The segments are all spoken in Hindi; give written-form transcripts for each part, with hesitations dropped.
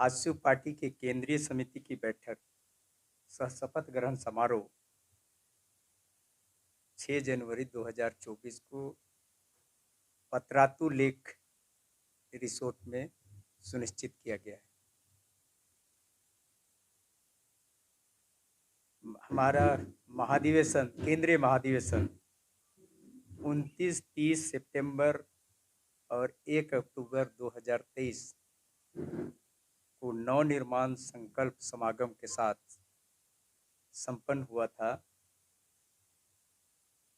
आजसू पार्टी के केंद्रीय समिति की बैठक सह शपथ ग्रहण समारोह 6 जनवरी 2024 को पतरातू लेक रिसोर्ट में सुनिश्चित किया गया है। हमारा केंद्रीय महाधिवेशन 29-30 सितंबर और 1 अक्टूबर 2023 को नवनिर्माण संकल्प समागम के साथ संपन्न हुआ था।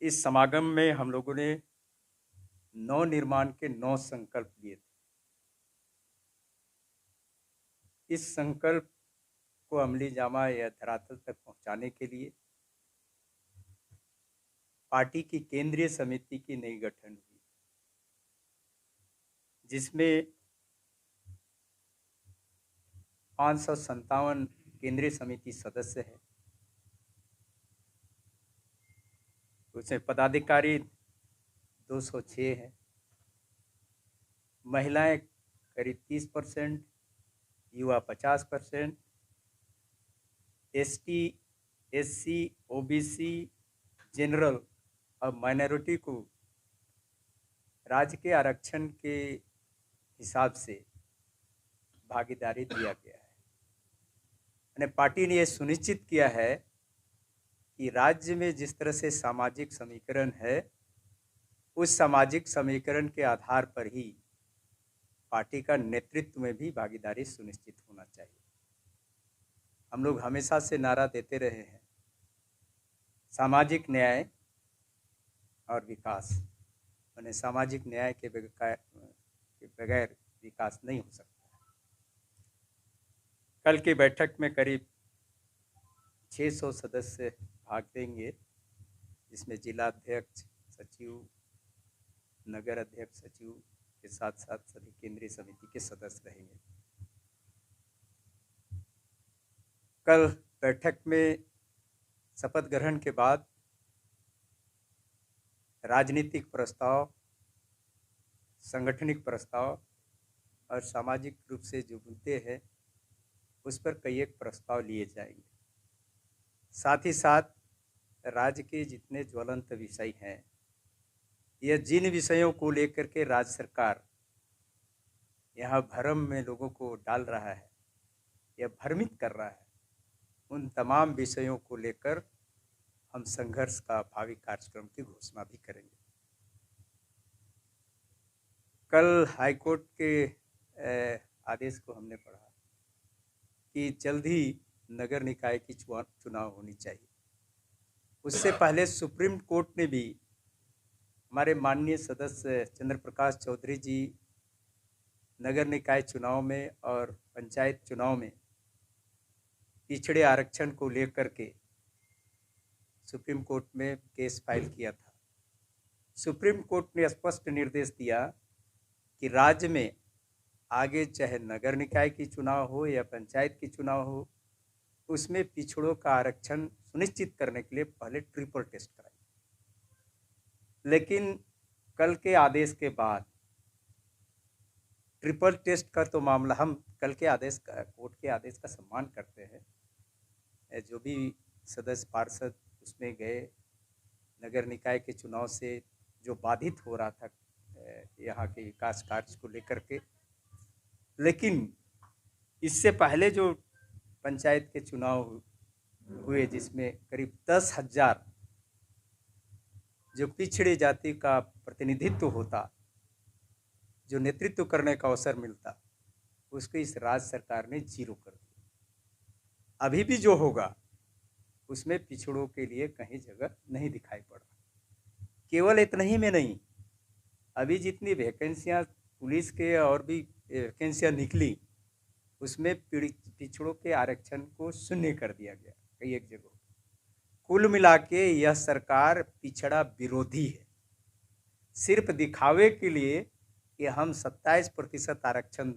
इस समागम में हम लोगों ने नवनिर्माण के 9 संकल्प लिए थे। इस संकल्प को अमली जामा या धरातल तक पहुंचाने के लिए पार्टी की केंद्रीय समिति की नई गठन हुई, जिसमें 557 केंद्रीय समिति सदस्य हैं। उसमें पदाधिकारी 206 हैं, महिलाएं करीब 30%, युवा 50%, एसटी, एससी, ओबीसी, जनरल और माइनॉरिटी को राज्य के आरक्षण के हिसाब से भागीदारी दिया गया है। पार्टी ने यह सुनिश्चित किया है कि राज्य में जिस तरह से सामाजिक समीकरण है, उस सामाजिक समीकरण के आधार पर ही पार्टी का नेतृत्व में भी भागीदारी सुनिश्चित होना चाहिए। हम लोग हमेशा से नारा देते रहे हैं, सामाजिक न्याय और विकास। यानी सामाजिक न्याय के बगैर विकास नहीं हो सकता। कल की बैठक में करीब 600 सदस्य भाग लेंगे, जिसमें जिला अध्यक्ष, सचिव, नगर अध्यक्ष, सचिव के साथ साथ सभी केंद्रीय समिति के सदस्य रहेंगे। कल बैठक में शपथ ग्रहण के बाद राजनीतिक प्रस्ताव, सांगठनिक प्रस्ताव और सामाजिक रूप से जो मुद्दे हैं उस पर कई एक प्रस्ताव लिए जाएंगे। साथ ही साथ राज्य के जितने ज्वलंत विषय हैं या जिन विषयों को लेकर के राज्य सरकार यहाँ भ्रम में लोगों को डाल रहा है या भ्रमित कर रहा है, उन तमाम विषयों को लेकर हम संघर्ष का भावी कार्यक्रम की घोषणा भी करेंगे। कल हाईकोर्ट के आदेश को हमने पढ़ा कि जल्द ही नगर निकाय की चुनाव होनी चाहिए। उससे पहले सुप्रीम कोर्ट ने भी हमारे माननीय सदस्य चंद्र प्रकाश चौधरी जी नगर निकाय चुनाव में और पंचायत चुनाव में पिछड़े आरक्षण को लेकर के सुप्रीम कोर्ट में केस फाइल किया था। सुप्रीम कोर्ट ने स्पष्ट निर्देश दिया कि राज्य में आगे चाहे नगर निकाय की चुनाव हो या पंचायत की चुनाव हो, उसमें पिछड़ों का आरक्षण सुनिश्चित करने के लिए पहले ट्रिपल टेस्ट कराएं। लेकिन कल के आदेश के बाद ट्रिपल टेस्ट का तो मामला, हम कल के आदेश का, कोर्ट के आदेश का सम्मान करते हैं। जो भी सदस्य पार्षद उसमें गए, नगर निकाय के चुनाव से जो बाधित हो रहा था यहाँ के विकास कार्य को लेकर के, लेकिन इससे पहले जो पंचायत के चुनाव हुए जिसमें करीब 10,000 जो पिछड़ी जाति का प्रतिनिधित्व होता, जो नेतृत्व करने का अवसर मिलता, उसको इस राज्य सरकार ने जीरो कर दिया। अभी भी जो होगा उसमें पिछड़ों के लिए कहीं जगह नहीं दिखाई पड़ रहा। केवल इतना ही में नहीं, अभी जितनी वैकेंसियां पुलिस के और भी वैकेंसियां निकली, उसमें पिछड़ों के आरक्षण को शून्य कर दिया गया कई एक जगह। कुल मिला के यह सरकार पिछड़ा विरोधी है। सिर्फ दिखावे के लिए कि हम 27% आरक्षण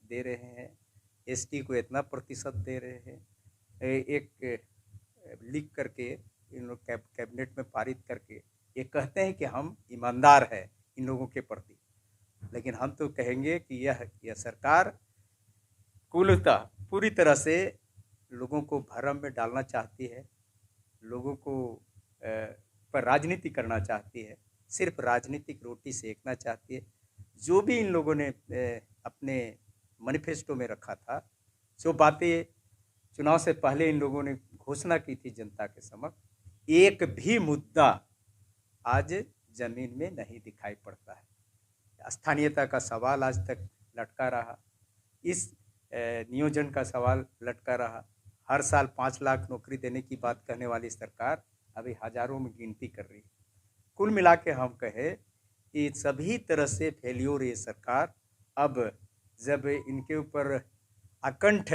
दे रहे हैं, एसटी को इतना प्रतिशत दे रहे हैं, एक लिख करके इन लोग कैबिनेट में पारित करके ये कहते हैं कि हम ईमानदार हैं इन लोगों के प्रति। लेकिन हम तो कहेंगे कि यह सरकार कुलता पूरी तरह से लोगों को भ्रम में डालना चाहती है, लोगों को पर राजनीति करना चाहती है, सिर्फ राजनीतिक रोटी सेकना चाहती है। जो भी इन लोगों ने अपने मैनिफेस्टो में रखा था, जो बातें चुनाव से पहले इन लोगों ने घोषणा की थी जनता के समक्ष, एक भी मुद्दा आज जमीन में नहीं दिखाई पड़ता है। स्थानीयता का सवाल आज तक लटका रहा, इस नियोजन का सवाल लटका रहा। हर साल 5 लाख नौकरी देने की बात कहने वाली सरकार अभी हजारों में गिनती कर रही है। कुल मिला के हम कहे कि सभी तरह से फेल्योर ये सरकार। अब जब इनके ऊपर अकंठ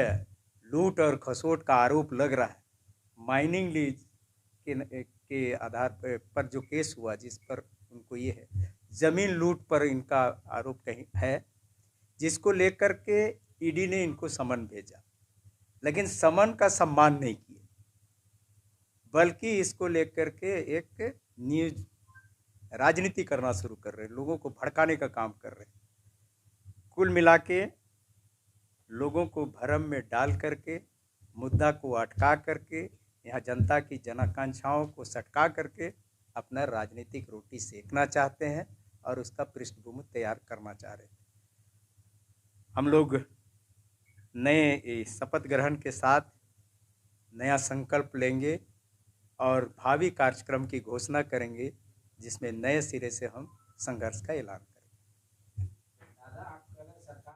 लूट और खसोट का आरोप लग रहा है, माइनिंग लीज के आधार पर जो केस हुआ, जिस पर उनको ये है जमीन लूट पर इनका आरोप कहीं है, जिसको लेकर के ईडी ने इनको समन भेजा, लेकिन समन का सम्मान नहीं किया, बल्कि इसको लेकर के एक न्यूज राजनीति करना शुरू कर रहे हैं, लोगों को भड़काने का काम कर रहे हैं। कुल मिला के लोगों को भ्रम में डाल करके, मुद्दा को अटका करके, यहाँ जनता की जनाकांक्षाओं को सटका करके अपना राजनीतिक रोटी सेकना चाहते हैं और उसका पृष्ठभूमि तैयार करना चाह रहे हैं। हम लोग नए शपथ ग्रहण के साथ नया संकल्प लेंगे और भावी कार्यक्रम की घोषणा करेंगे, जिसमें नए सिरे से हम संघर्ष का ऐलान करेंगे।